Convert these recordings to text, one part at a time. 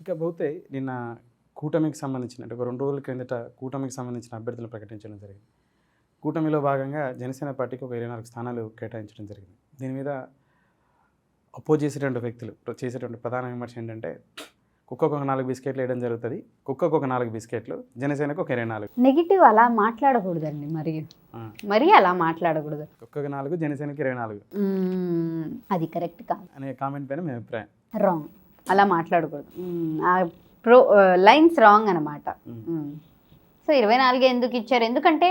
ఇకపోతే నిన్న కూటమికి సంబంధించిన అంటే ఒక 2 రోజుల క్రిందట కూటమికి సంబంధించిన అభ్యర్థులను ప్రకటించడం జరిగింది. కూటమిలో భాగంగా జనసేన పార్టీకి ఒక 24 స్థానాలు కేటాయించడం జరిగింది. దీని మీద అపోజ్ చేసేటువంటి వ్యక్తులు చేసేటువంటి ప్రధాన విమర్శ ఏంటంటే కుక్కకు ఒక 4 బిస్కెట్లు వేయడం జరుగుతుంది, కుక్కకు ఒక 4 బిస్కెట్లు, జనసేనకు ఒక 24. నెగిటివ్ అలా మాట్లాడకూడదండి, మరి అలా మాట్లాడకూడదు. కుక్కకు 4, జనసేనకి 24 అది కరెక్ట్ కాదు అనే కామెంట్ పైన మీ అభిప్రాయం? రాంగ్, అలా మాట్లాడకూడదు. లైన్స్ రాంగ్ అనమాట. సో 24 ఎందుకు ఇచ్చారు? ఎందుకంటే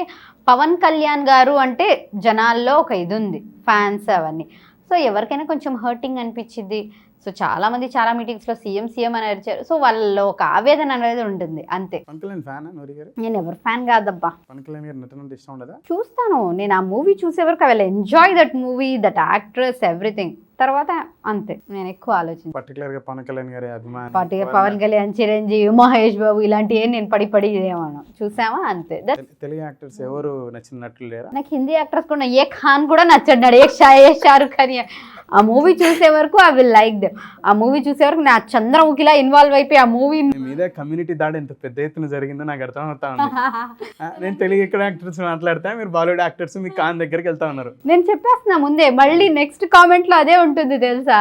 పవన్ కళ్యాణ్ గారు అంటే జనాల్లో ఒక ఇది ఉంది, ఫ్యాన్స్ అవన్నీ. సో ఎవరికైనా కొంచెం హర్టింగ్ అనిపించింది. సో చాలామంది చాలా మీటింగ్స్లో సీఎం అని అరిచారు. సో వాళ్ళలో ఒక ఆవేదన అనేది ఉంటుంది అంతే. పవన్ కళ్యాణ్ ఫ్యాన్ నూరి గారు? నేను ఎవరు ఫ్యాన్ కాదబ్బా. పవన్ కళ్యాణ్ గారు నటన అంటే ఇష్టం ఉండదా? చూస్తాను, నేను ఆ మూవీ చూసే వరకు I will enjoy that movie, that actress, everything. తర్వాత అంతే, నేను ఎక్కువ ఆలోచించాను. పర్టికులర్గా పవన్ కళ్యాణ్ గారి అభిమానం, పవన్ కళ్యాణ్, చిరంజీవి, మహేష్ బాబు ఇలాంటివి నేను పడి ఏమన్నా చూసామా అంతే. తెలుగు యాక్టర్స్ ఎవరు నచ్చినట్లు లేరా? నాకు హిందీ యాక్టర్స్ కూడా ఏ ఖాన్ కూడా నచ్చాడు, ఏ షారుఖ్ ఖాన్. ఆ మూవీ చూసే వరకు ఐ విల్ లైక్ దెమ్. ఆ మూవీ చూసే వరకు నా చంద్రముఖిలా ఇన్వాల్వ్ అయిపోయి ఆ మూవీ మీద కమ్యూనిటీ దాడి ఎంత పెద్ద ఎత్తున జరిగిందో నాకు అర్థం అవుతా ఉంది. నేను తెలుగు ఎక్కడ యాక్టర్స్ మాట్లాడతా, మీరు బాలీవుడ్ యాక్టర్స్ మీ ఖాన్ దగ్గరికి వెళ్తా ఉన్నారు. నేను చెప్పేస్తున్నా ముందే, మళ్ళీ నెక్స్ట్ కామెంట్ లో అదే ఉంటుంది తెలుసా,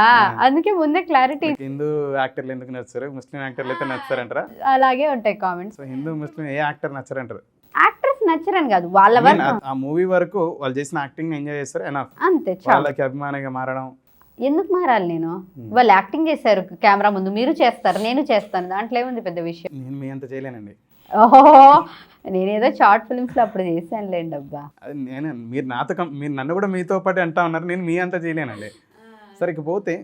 అందుకే ముందే క్లారిటీ. హిందూ యాక్టర్లు ఎందుకు నచ్చారు, ముస్లిం యాక్టర్లు అయితే నచ్చారంటారా? అలాగే ఉంటాయి కామెంట్స్. హిందూ ముస్లిం ఏ యాక్టర్ నచ్చారంటారు? యాక్టర్స్ నచ్చరని కాదు, వాళ్ళ వరకు ఆ మూవీ వరకు వాళ్ళు చేసిన యాక్టింగ్ ఎంజాయ్ చేస్తారు ఎనఫ్. అంతే, వాళ్ళకి అభిమానంగా మారడం ఎందుకు మారాలి? నేను వాళ్ళు యాక్టింగ్ చేశారు కెమెరా ముందు, మీరు చేస్తారు, నేను చేస్తాను, దాంట్లో ఏముంది పెద్ద విషయం. నేను మీ అంత చేయలేనండి. ఓహో, నేనేదో షార్ట్ ఫిల్మ్స్ లో అప్పుడు చేశానులేండి అబ్బా. అది నేను, మీరు నన్ను కూడా మీతో పాటు అంటా ఉన్నారు, నేను మీ అంతా చేయలేనండి. సరే, ఇకపోతే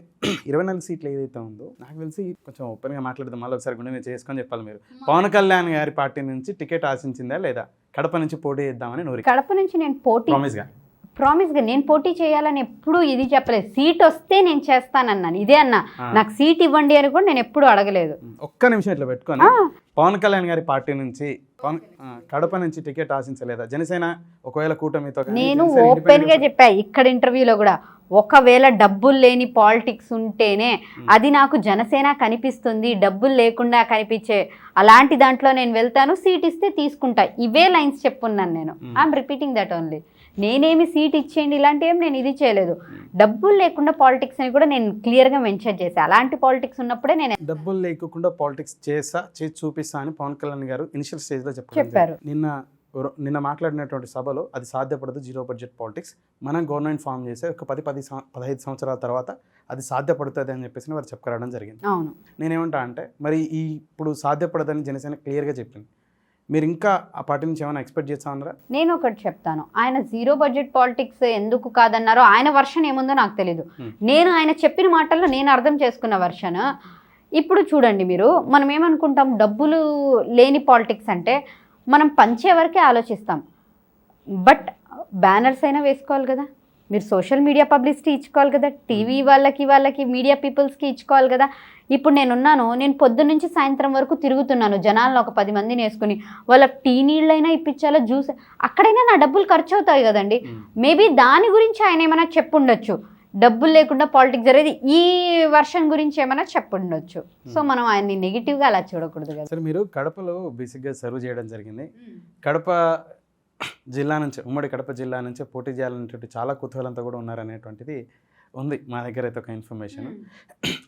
24 సీట్లు ఏదైతే ఉందో నాకు తెలిసి కొంచెం ఓపెన్గా మాట్లాడదాం. మళ్ళీ ఒకసారి గుండె మీద చేసుకొని చెప్పాలి. మీరు పవన్ కళ్యాణ్ గారి పార్టీ నుంచి టికెట్ ఆశించిందా లేదా? కడప నుంచి పోటీ చేద్దామని నూరి? కడప నుంచి నేను పోటీ ప్రామిస్గా నేను పోటీ చేయాలని ఎప్పుడు ఇది చెప్పలేదు. సీట్ వస్తే నేను చేస్తానన్నాను, ఇదే అన్నా. నాకు సీట్ ఇవ్వండి అని కూడా నేను ఎప్పుడు అడగలేదు. ఒక్క నిమిషం ఇట్లా పెట్టుకొని, పవన్ కళ్యాణ్ గారి పార్టీ నుంచి కడప నుంచి టికెట్ ఆశించలేదా? జనసేన ఒకవేళ కూటమితో? నేను ఓపెన్ గా చెప్పా ఇక్కడ ఇంటర్వ్యూలో కూడా, ఒకవేళ డబ్బులు లేని పాలిటిక్స్ ఉంటేనే అది నాకు జనసేన కనిపిస్తుంది, డబ్బులు లేకుండా కనిపించే అలాంటి దాంట్లో నేను వెళ్తాను, సీట్ ఇస్తే తీసుకుంటా. ఇవే లైన్స్ చెప్పున్నాను నేను. I'm repeating that only. నేనేమి సీట్ ఇచ్చేయండి ఇలాంటి ఏం నేను ఇది చేయలేదు. డబ్బులు లేకుండా పాలిటిక్స్ అని కూడా నేను క్లియర్గా మెన్షన్ చేశాను. అలాంటి పాలిటిక్స్ ఉన్నప్పుడే నేను డబ్బులు లేకుండా పాలిటిక్స్ చేసి చూపిస్తా అని పవన్ కళ్యాణ్ గారు ఇనిషియల్ స్టేజ్లో చెప్పారు. నిన్న మాట్లాడినటువంటి సభలో అది సాధ్యపడదు, 0 బడ్జెట్ పాలిటిక్స్, మనం గవర్నమెంట్ ఫామ్ చేసే ఒక 10-15 సంవత్సరాల తర్వాత అది సాధ్యపడుతుంది అని చెప్పేసి వారు చెప్పుకోవడం జరిగింది. అవును, నేనేమంటా అంటే మరి ఇప్పుడు సాధ్యపడదని జనసేన క్లియర్గా చెప్పింది, మీరు ఇంకా ఆ పార్టీ నుంచి ఏమైనా ఎక్స్పెక్ట్ చేస్తా ఉన్నారా? నేను ఒకటి చెప్తాను, ఆయన 0 బడ్జెట్ పాలిటిక్స్ ఎందుకు కాదన్నారో ఆయన వర్షన్ ఏముందో నాకు తెలీదు. నేను ఆయన చెప్పిన మాటల్లో నేను అర్థం చేసుకున్న వర్షన్. ఇప్పుడు చూడండి, మనం ఏమనుకుంటాం, డబ్బులు లేని పాలిటిక్స్ అంటే మనం పంచే వరకే ఆలోచిస్తాం. బట్ బ్యానర్స్ అయినా వేసుకోవాలి కదా, మీరు సోషల్ మీడియా పబ్లిసిటీ ఇచ్చుకోవాలి కదా, టీవీ వాళ్ళకి మీడియా పీపుల్స్కి ఇచ్చుకోవాలి కదా. ఇప్పుడు నేను పొద్దున్న నుంచి సాయంత్రం వరకు తిరుగుతున్నాను, జనాలను ఒక 10 మందిని వేసుకుని వాళ్ళకి టీ నీళ్ళైనా ఇప్పించాలో, జ్యూస్, అక్కడైనా నా డబ్బులు ఖర్చు అవుతాయి కదండి. మేబీ దాని గురించి ఆయన ఏమైనా చెప్పుండొచ్చు, డబ్బులు లేకుండా పాలిటిక్స్ జరిగేది ఈ వర్షన్ గురించి ఏమైనా చెప్పుండొచ్చు. సో మనం ఆయన్ని నెగిటివ్గా అలా చూడకూడదు కదా. సరే, మీరు కడపలో బేసిక్గా సర్వ్ చేయడం జరిగింది. కడప జిల్లా నుంచి, ఉమ్మడి కడప జిల్లా నుంచి పోటీ చేయాలనేటువంటి చాలా కుతూహలంతో కూడా ఉన్నారనేటువంటిది ఉంది మా దగ్గర అయితే ఒక ఇన్ఫర్మేషన్.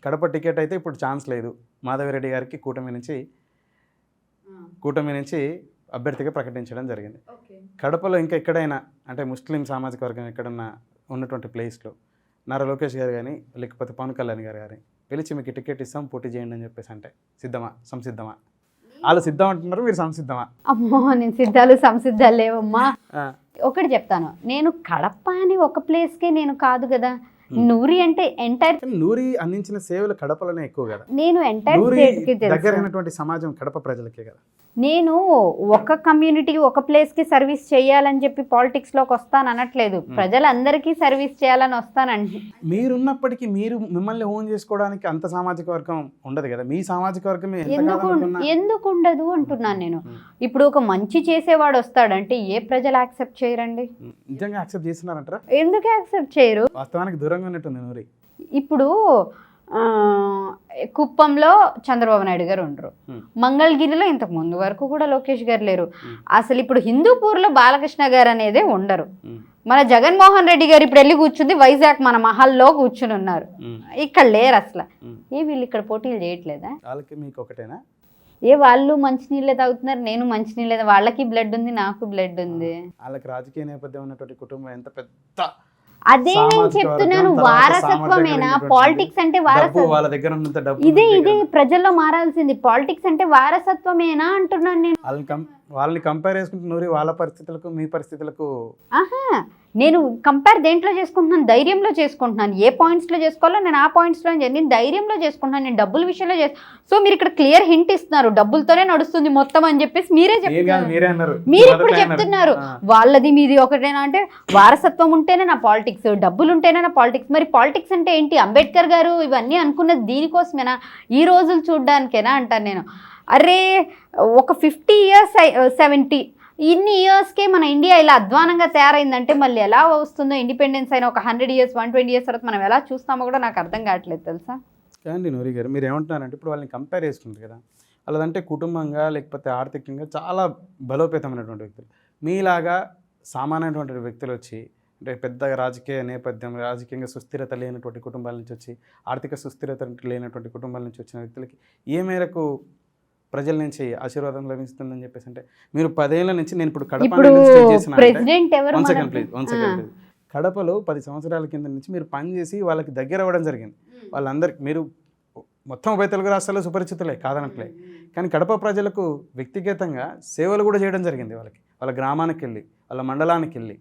కడప టికెట్ అయితే ఇప్పుడు ఛాన్స్ లేదు, మాధవిరెడ్డి గారికి కూటమి నుంచి అభ్యర్థిగా ప్రకటించడం జరిగింది. కడపలో ఇంకా ఎక్కడైనా అంటే ముస్లిం సామాజిక వర్గం ఎక్కడన్నా ఉన్నటువంటి ప్లేస్లో నారా లోకేష్ గారు కానీ లేకపోతే పవన్ కళ్యాణ్ గారు కానీ పిలిచి మీకు టికెట్ ఇస్తాం పోటీ చేయండి అని చెప్పేసి అంటే సంసిద్ధమా? వాళ్ళు సిద్ధం అంటున్నారు, మీరు సంసిద్ధమా? అమ్మో, నేను సంసిద్ధాలు లేవమ్మా. ఒకటి చెప్తాను, నేను కడప అని ఒక ప్లేస్కే నేను కాదు కదా. నూరి అంటే ఎంటైర్, నూరి అందించిన సేవలు కడపలోనే ఎక్కువ కదా. నేను ఎంటైర్ స్టేట్ కి దగ్గరైనటువంటి సమాజం కడప ప్రజలకే కదా. నేను ఒక కమ్యూనిటీ ఒక ప్లేస్కి సర్వీస్ చేయాలని చెప్పి పాలిటిక్స్లోకి వస్తాను అనట్లేదు, ప్రజలందరికీ సర్వీస్ చేయాలని వస్తానండి. మీరున్నప్పటికీ మిమ్మల్ని ఓన్ చేసుకోవడానికి అంత సామాజిక వర్గం ఉండదు కదా, మీ సామాజిక వర్గం ఎందుకు ఉండదు అంటున్నాను నేను. ఇప్పుడు ఒక మంచి చేసేవాడు వస్తాడంటే ఏ ప్రజలు యాక్సెప్ట్ చేయరండి? నిజంగా యాక్సెప్ట్ చేస్తున్నారంటారా? ఎందుకు యాక్సెప్ట్ చేయరు? వాస్తవానికి దూరంగా ఉన్నట్టుంది నూరి. ఇప్పుడు కుప్పంలో చంద్రబాబు నాయుడు గారు ఉండరు, Hmm. మంగళగిరిలో ఇంతకు ముందు వరకు కూడా లోకేష్ గారు లేరు, Hmm. అసలు ఇప్పుడు హిందూపూర్లో బాలకృష్ణ గారు అనేదే ఉండరు. Hmm. మన జగన్మోహన్ రెడ్డి గారు ఇప్పుడు వెళ్ళి కూర్చుంది వైజాగ్ మన మహల్లో కూర్చుని ఉన్నారు, Hmm. ఇక్కడ లేరు అసలు. Hmm. వీళ్ళు ఇక్కడ పోటీలు చేయట్లేదా? వాళ్ళకి మీకు ఒకటేనా? వాళ్ళు మంచినీళ్ళే తాగుతున్నారు, నేను మంచినీళ్ళే, వాళ్ళకి బ్లడ్ ఉంది నాకు బ్లడ్ ఉంది. వాళ్ళకి రాజకీయ నేపథ్యం ఉన్నటువంటి కుటుంబం ఎంత పెద్ద అదే నేను సామాజిక చెప్తున్నాను, వర్గం, తర్వాత వారసత్వమేనా? సామర్థ్యం పాలిటిక్స్ అంటే డబ్బు, వారసత్వం. వాళ్ళ దగ్గర ఉన్నంత డబ్బు ఇదే ఉంది ఇదే కదా. ప్రజల్లో మారాల్సింది. పాలిటిక్స్ అంటే వారసత్వమేనా అంటున్నాను నేను. వాళ్ళని కంపేర్ చేసుకుంటే నూరి వాళ్ళ పరిస్థితులకు మీ పరిస్థితులకు ఆహా, నేను కంపేర్ దేంట్లో చేసుకుంటున్నాను? ధైర్యంలో చేసుకుంటున్నాను. ఏ పాయింట్స్లో చేసుకోవాలో నేను ఆ పాయింట్స్లో నేను ధైర్యంలో చేసుకుంటున్నాను. నేను డబ్బుల విషయంలో సో మీరు ఇక్కడ క్లియర్ హింట్ ఇస్తున్నారు, డబ్బులతోనే నడుస్తుంది మొత్తం అని చెప్పేసి మీరే చెప్తున్నారు. మీరే అన్నారు, మీరు ఇప్పుడు చెప్తున్నారు వాళ్ళది మీది ఒకటేనా అంటే, వారసత్వం ఉంటేనే నా పాలిటిక్స్, డబ్బులు ఉంటేనే నా పాలిటిక్స్. మరి పాలిటిక్స్ అంటే ఏంటి? అంబేద్కర్ గారు ఇవన్నీ అనుకున్నది దీనికోసమేనా? ఈ రోజులు చూడ్డానికేనా అంటాను నేను. అరే ఒక 50 years 70 ఇన్ని ఇయర్స్కే మన ఇండియా ఇలా అధ్వానంగా తయారైందంటే మళ్ళీ ఎలా వస్తుందో ఇండిపెండెన్స్ అయిన ఒక 100 years 120 years తర్వాత మనం ఎలా చూస్తామో కూడా నాకు అర్థం కావట్లేదు తెలుసా. కానీ నూరి గారు మీరు ఏమంటున్నారంటే ఇప్పుడు వాళ్ళని కంపేర్ చేసుకుంటారు కదా, వాళ్ళదంటే కుటుంబంగా లేకపోతే ఆర్థికంగా చాలా బలోపేతమైనటువంటి వ్యక్తులు. మీలాగా సామాన్యమైనటువంటి వ్యక్తులు వచ్చి అంటే పెద్దగా రాజకీయ నేపథ్యం, రాజకీయంగా సుస్థిరత లేనటువంటి కుటుంబాల నుంచి వచ్చి, ఆర్థిక సుస్థిరత లేనటువంటి కుటుంబాల నుంచి వచ్చిన వ్యక్తులకి ఏ మేరకు ప్రజల నుంచి ఆశీర్వాదం లభిస్తుందని చెప్పేసి అంటే, మీరు 10 ఏళ్ల నుంచి నేను ఇప్పుడు కడప ప్రెసిడెంట్ ఎవరు? One second please. కడపలో 10 సంవత్సరాల కింద నుంచి మీరు పనిచేసి వాళ్ళకి దగ్గర అవ్వడం జరిగింది. వాళ్ళందరికీ మీరు మొత్తం ఉభయ తెలుగు రాష్ట్రాల్లో సుపరిచితులే కాదనట్లే, కానీ కడప ప్రజలకు వ్యక్తిగతంగా సేవలు కూడా చేయడం జరిగింది. వాళ్ళ గ్రామానికి వెళ్ళి, వాళ్ళ మండలానికి వెళ్ళి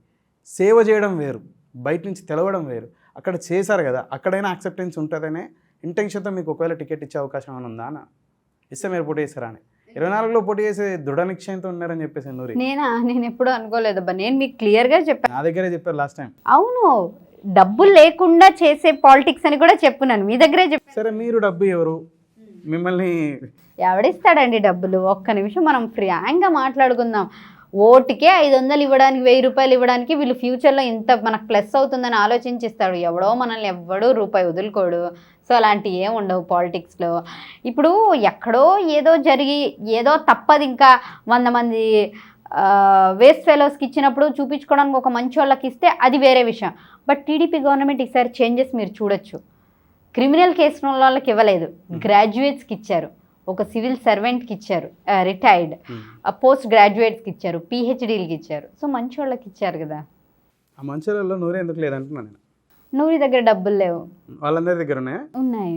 సేవ చేయడం వేరు, బయట నుంచి తెలవడం వేరు. అక్కడ చేశారు కదా, అక్కడైనా యాక్సెప్టెన్స్ ఉంటుందనే ఇంటెన్షన్తో మీకు ఒకవేళ టికెట్ ఇచ్చే అవకాశం ఏమైనా ఉందా అన్న? ఇస్తే మీరు పోటీ చేశారా అని 24లో పోటీ చేసే దృఢ నిశ్చయంతో ఉన్నారని చెప్పేసి నూరి. నేను ఎప్పుడూ అనుకోలేదబ్బా, నేను మీకు క్లియర్గా చెప్పాను. నా దగ్గరే చెప్పారు లాస్ట్ టైం. అవును, డబ్బులు లేకుండా చేసే పాలిటిక్స్ అని కూడా చెప్పున్నాను, మీ దగ్గరే చెప్పాను. సరే మీరు డబ్బు ఎవరు? మిమ్మల్ని ఎవడిస్తాడండి డబ్బులు? ఒక్క నిమిషం మనం ఫ్రాంక్గా మాట్లాడుకుందాం. ఓటుకే 500 ఇవ్వడానికి, 1000 రూపాయలు ఇవ్వడానికి వీళ్ళు ఫ్యూచర్లో ఇంత మనకు ప్లస్ అవుతుందని ఆలోచించిస్తాడు. ఎవడో మనల్ని ఎవ్వడో రూపాయి వదులుకోడు. సో అలాంటివి ఏం ఉండవు పాలిటిక్స్లో. ఇప్పుడు ఎక్కడో ఏదో జరిగి ఏదో తప్పదు, ఇంకా 100 మంది వేస్ట్ ఫెలోస్కి ఇచ్చినప్పుడు చూపించుకోవడానికి ఒక మంచి వాళ్ళకి ఇస్తే అది వేరే విషయం. బట్ టీడీపీ గవర్నమెంట్ ఈసారి చేంజెస్ మీరు చూడొచ్చు. క్రిమినల్ కేసు ఉన్న వాళ్ళకి ఇవ్వలేదు, గ్రాడ్యుయేట్స్కి ఇచ్చారు, ఒక సివిల్ సర్వెంట్కి ఇచ్చారు, రిటైర్డ్, పోస్ట్ గ్రాడ్యుయేట్స్కి ఇచ్చారు, పిహెచ్డీలకి ఇచ్చారు. సో మంచి వాళ్ళకి ఇచ్చారు కదా. ఆ మంచిలో నూరే ఎందుకు లేదంటున్నా నేను. నూరి దగ్గర డబ్బులు లేవు, వాళ్ళందరి దగ్గర ఉన్నాయా? ఉన్నాయి.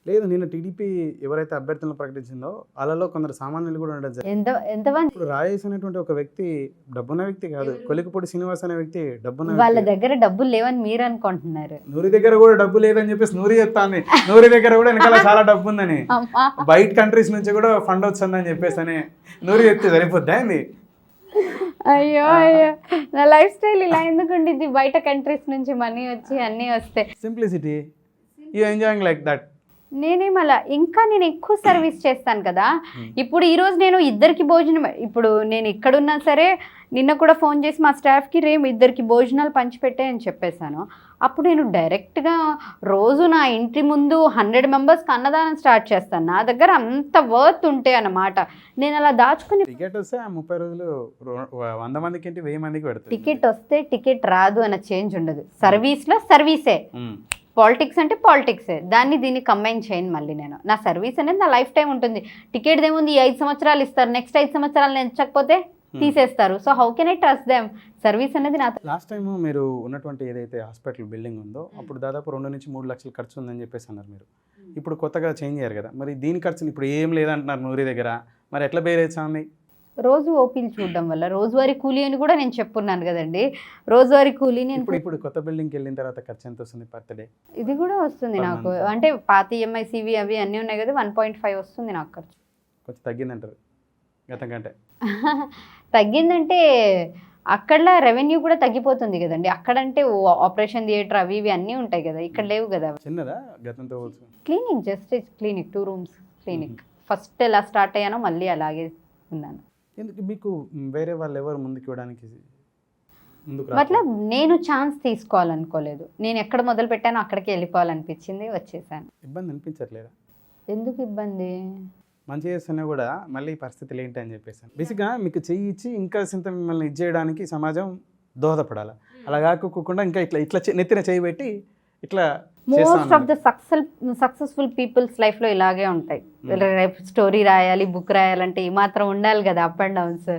లేదు, నేను టీడీపీ ఎవరైతే అభ్యర్థులను ప్రకటించిందో వాళ్ళలో కొందరు సామాన్యులు కూడా ఉండడం జరిగింది. ఎంతమంది? ఇప్పుడు రాజేష్ అనేటువంటి ఒక వ్యక్తి డబ్బున్న వ్యక్తి కాదు, కొలికపూడి శ్రీనివాస్ అనే వ్యక్తి డబ్బున్న వాళ్ళ వ్యక్తి. దగ్గర డబ్బులు లేవని మీరు అనుకుంటున్నారు. నూరి దగ్గర కూడా డబ్బు లేదని చెప్పేసి నూరి చెప్తాను. నూరి దగ్గర కూడా వెనకాల చాలా డబ్బు ఉందని, బయట కంట్రీస్ నుంచి కూడా ఫండ్ వచ్చిందని చెప్పేసి అని నూరి చెప్తే సరిపోద్దా అండి? అయ్యో అయ్యో, నా లైఫ్ స్టైల్ ఇలా ఎందుకు ఉండిద్ది? బయట కంట్రీస్ నుంచి మనీ వచ్చి అన్నీ వస్తే simplicity, you enjoying like that. నేనేమలా ఇంకా నేను ఎక్కువ సర్వీస్ చేస్తాను కదా. ఇప్పుడు ఈరోజు నేను ఇద్దరికి భోజనం, ఇప్పుడు నేను ఇక్కడున్నా సరే నిన్న కూడా ఫోన్ చేసి మా స్టాఫ్కి రేపు ఇద్దరికి భోజనాలు పంచిపెట్టే అని చెప్పేశాను. అప్పుడు నేను డైరెక్ట్గా రోజు నా ఇంటి ముందు 100 మెంబర్స్కి అన్నదానం స్టార్ట్ చేస్తాను. నా దగ్గర అంత వర్త్ ఉంటే అన్నమాట. నేను అలా దాచుకుని టికెట్ వస్తే 30 రోజులు 100 మందికి ఏంటి 1000 మందికి పెడతారు. టికెట్ వస్తే టికెట్ రాదు అన్న చేంజ్ ఉండదు. సర్వీస్లో సర్వీసే, పాలిటిక్స్ అంటే పాలిటిక్సే. దీన్ని కంబైన్ చేయను మళ్ళీ నేను. నా సర్వీస్ అనేది నా లైఫ్ టైం ఉంటుంది. టికెట్ ఏముంది, 5 సంవత్సరాలు ఇస్తారు, నెక్స్ట్ 5 సంవత్సరాలు నచ్చకపోతే తీసేస్తారు. So how can I trust them? Service అనేది నా. లాస్ట్ టైం మీరు ఉన్నటువంటి ఏదైతే హాస్పిటల్ బిల్డింగ్ ఉందో అప్పుడు దాదాపు 2 నుంచి 3 లక్షలు ఖర్చు ఉందని చెప్పేసి అన్నారు మీరు. ఇప్పుడు కొత్తగా చేంజ్ అయ్యారు కదా, మరి దీని ఖర్చుని ఇప్పుడు ఏం లేదంటున్నారు నూరి దగ్గర, మరి ఎట్లా బేరేసాంది? రోజు ఓపీలు చూడడం వల్ల రోజువారీ కూలీ అని కూడా నేను చెప్పున్నాను కదండి. రోజువారీ కూలీ నేను ఇప్పుడు కొత్త బిల్డింగ్కి వెళ్ళిన తర్వాత ఖర్చు ఎంత వస్తుంది పర్ డే? ఇది కూడా వస్తుంది నాకు, అంటే పాత ఈఎంఐ సివి అవి అన్నీ ఉన్నాయి కదా, 1.5 వస్తుంది నాకు ఖర్చు. కొంచెం తగ్గిందంటారు గతం కంటే? తగ్గిందంటే అక్కడ రెవెన్యూ కూడా తగ్గిపోతుంది కదండి. అక్కడంటే ఆపరేషన్ థియేటర్ అవి ఇవి అన్నీ ఉంటాయి కదా, ఇక్కడ లేవు కదా. చిన్నదా గతంతో? Clinic, just clinic, 2 rooms clinic. First ఎలా స్టార్ట్ అయ్యానో మళ్ళీ అలాగే ఉన్నాను. ఎందుకు మీకు వేరే వాళ్ళు ఎవరు ముందుకు ఇవ్వడానికి? ముందుకు మతలబ్ నేను ఛాన్స్ తీసుకోవాలనుకోలేదు, నేను ఎక్కడ మొదలు పెట్టానో అక్కడికి వెళ్ళిపోవాలనిపించింది, వచ్చేసాను. ఇబ్బంది అనిపించట్లేదా? ఎందుకు ఇబ్బంది? మంచి చేస్తున్నా కూడా మళ్ళీ పరిస్థితులు ఏంటి అని చెప్పేసి బేసిక్గా మీకు చెయ్యి ఇచ్చి ఇంకా సింత మిమ్మల్ని ఇది చేయడానికి సమాజం దోహదపడాలి. అలా కాకోకుండా ఇంకా ఇట్లా ఇట్లా నెత్తిన చేయి పెట్టి ఇట్లా most of the successful peoples లైఫ్లో ఇలాగే ఉంటాయి. రేపు స్టోరీ రాయాలి, బుక్ రాయాలంటే ఈ మాత్రం ఉండాలి కదా, అప్ అండ్ డౌన్స్.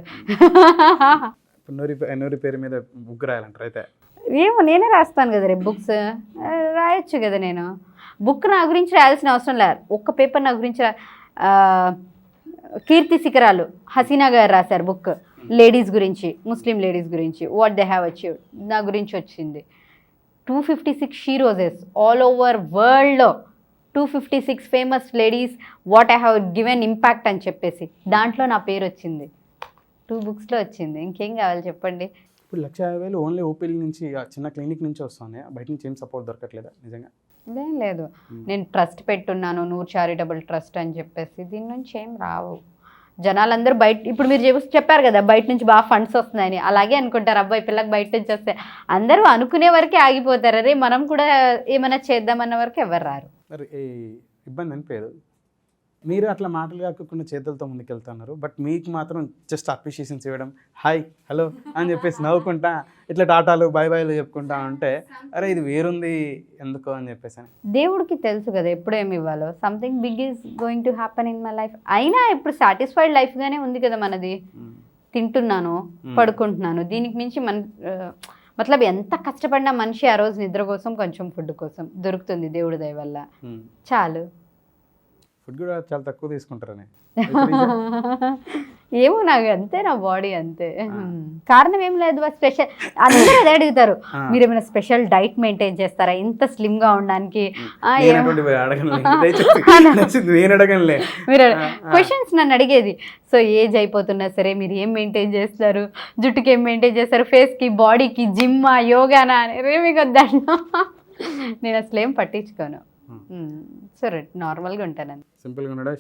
నూరి పేరు మీద బుక్ రాయాలంటారు అయితే? ఏమో నేనే రాస్తాను కదా రేపు బుక్స్, రాయొచ్చు కదా. నేను బుక్ నా గురించి రాయాల్సిన అవసరం లేదు. ఒక్క పేపర్ నా గురించి కీర్తి శిఖరాలు హసీనా గారు రాశారు బుక్, లేడీస్ గురించి, ముస్లిం లేడీస్ గురించి, వాట్ దే హ్యావ్ అచీవ్డ్, నా గురించి వచ్చింది. 256 షీ రోజెస్ ఆల్ ఓవర్ వరల్డ్లో 256 famous ladies what I have given impact అని చెప్పేసి దాంట్లో నా పేరు వచ్చింది, 2 బుక్స్లో వచ్చింది. ఇంకేం కావాలి చెప్పండి? ఇప్పుడు 1,50,000 ఓన్లీ ఓపీఎల్ నుంచి ఆ చిన్న క్లినిక్ నుంచి వస్తుంది, బయట నుంచి ఏం సపోర్ట్ దొరకట్లేదా నిజంగా? ఇదేం లేదు, నేను ట్రస్ట్ పెట్టున్నాను, నూర్ చారిటబుల్ ట్రస్ట్ అని చెప్పేసి, దీని నుంచి ఏం రావు. జనాలందరూ బయట, ఇప్పుడు మీరు చెప్పారు కదా బయట నుంచి బాగా ఫండ్స్ వస్తున్నాయని, అలాగే అనుకుంటారు అబ్బాయి పిల్లకి బయట నుంచి వస్తే. అందరూ అనుకునే వరకే ఆగిపోతారు, అరే మనం కూడా ఏమైనా చేద్దామన్న వరకు ఎవరు రారు. మరి ఇబ్బంది అనిపించదు? మీరు అట్లా మాటలు కాకుండా చేతులతో ముందుకెళ్తున్నారు, బట్ మీకు మాత్రం జస్ట్ అప్రిషియేషన్స్ ఇవ్వడం, హాయ్ హలో అని చెప్పేసి నవ్వుకుంటా ఇట్లా టాటాలు బాయ్ బాయ్లు చెప్పుకుంటా ఉంటే అరే ఇది వేరుంది ఎందుకో అని చెప్పేసి. దేవుడికి తెలుసు కదా ఎప్పుడు ఏమి ఇవ్వాలో. Something big is going to happen in my life. అయినా ఇప్పుడు సాటిస్ఫైడ్ లైఫ్గానే ఉంది కదా మనది. తింటున్నాను, పడుకుంటున్నాను, దీనికి మించి మతలబ్ ఎంత కష్టపడినా మనిషి ఆ రోజు నిద్ర కోసం, కొంచెం ఫుడ్ కోసం దొరుకుతుంది దేవుడి దయ వల్ల, చాలు. ఫుడ్ కూడా చాలా తక్కువ తీసుకుంటారని ఏమో నాకు అంతే, నా బాడీ అంతే. కారణం ఏం లేదు, స్పెషల్ అందరూ అదే అడుగుతారు, మీరు ఏమైనా స్పెషల్ డైట్ మెయింటైన్ చేస్తారా ఇంత స్లిమ్ గా ఉండడానికి? మీరు క్వశ్చన్స్ నన్ను అడిగేది. సో ఏజ్ అయిపోతున్నా సరే మీరు ఏం మెయింటైన్ చేస్తారు, జుట్టుకి ఏం మెయింటైన్ చేస్తారు, ఫేస్ కి, బాడీకి, జిమ్మా, యోగానా అని మీకు వద్దన్నా నేను అసలు ఏం పట్టించుకోను. సరే నార్మల్గా ఉంటాను, సింపుల్గా ఉన్నాడా?